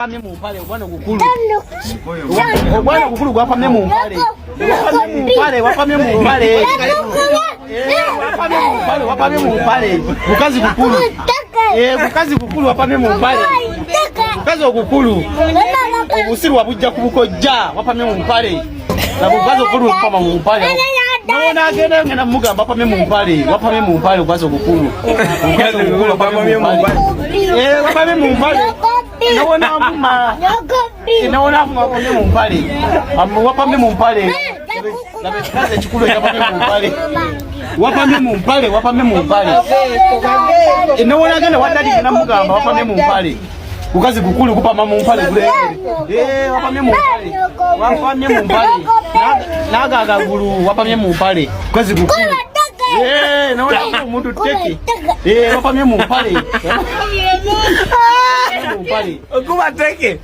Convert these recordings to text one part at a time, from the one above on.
Wapamye mu mpale obwana gukulu. Obwana gukulu gwapamye mu mpale. Wapamye mu mpale. Wapamye mu mpale. Mukazi gukulu. Mukazi gukulu wapamye mu mpale. Mukazi ogukulu. Obusiru wabujja kubukojja wapamye mu mpale. Na mukazi ogukulu wapama mu mpale. Naona agenda ngena mugamba wapamye mu mpale. Wapamye mu mpale mukazi ogukulu. Mukazi ogukulu wapamye mu mpale. Wapamye mu mpale. Naona mama. Naona mama wapamye mu mpale. Wapamye mu mpale. Na bekaze chikulo wapamye mu mpale. Wapamye mu mpale, wapamye mu mpale. Naona agenda wadali ngena mugamba wapamye mu mpale. Mukazi gukulu kupama mu mpale kule. Wapamye mu mpale. Wapamye mu mpale. Nagaga gulu wapamye mu mpale. Mukazi gukulu. Naona umuntu teke. Wapamye mu mpale. Okuba teke.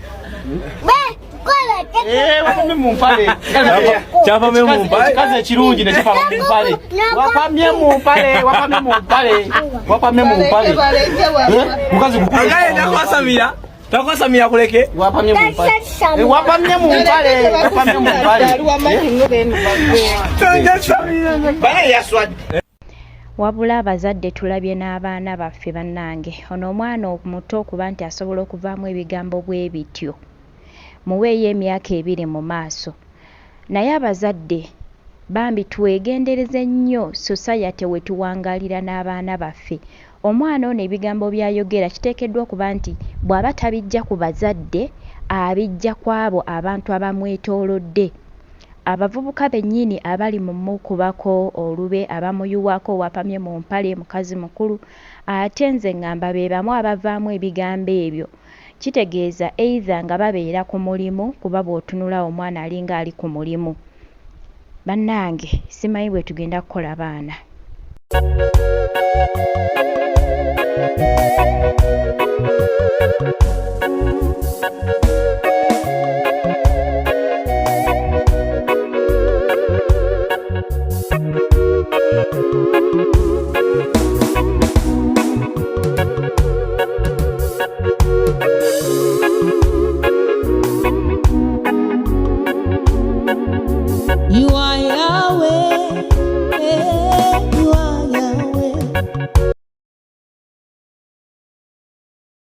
Wapamye mu mpale. Chapamye mu mpale. Kaze kirungi ne chapamye mu mpale. Wapamye mu mpale, wapamye mu mpale. Wapamye mu mpale. Mukazi gukulu. Agaye nakwasamira. Takwasamira kuleke. Wapamye mu mpale. Wapamye mu mpale. Wapamye mu mpale. Bale yaswad. Wabula abazadde tulabye n'abaana baffe bannange. Ono omwana omuto okuba nti asobola okuvaamu ebigambo bwe bityo. Muweeyo emyaka 2 mu maaso. Naye abazadde bambi twegendereze nnyo society we tuwangalira n'abaana baffe. Omwana ono ebigambo byayogera kiteekeddwa okuba nti bw'aba tabijja ku bazadde abijja kwabo abantu abamwetoolodde. Abavubuka bennyini abali mu mukubako olube abamuyuwako wapamye mu mpale mukazi mukulu ate nze ngamba be bamu abavaamu ebigambo ebyo. Kitegeeza either nga babeera ku mulimu kuba bw'otunula omwana alinga ali ku mulimu. Bannange simanyi bwe tugenda kukola baana.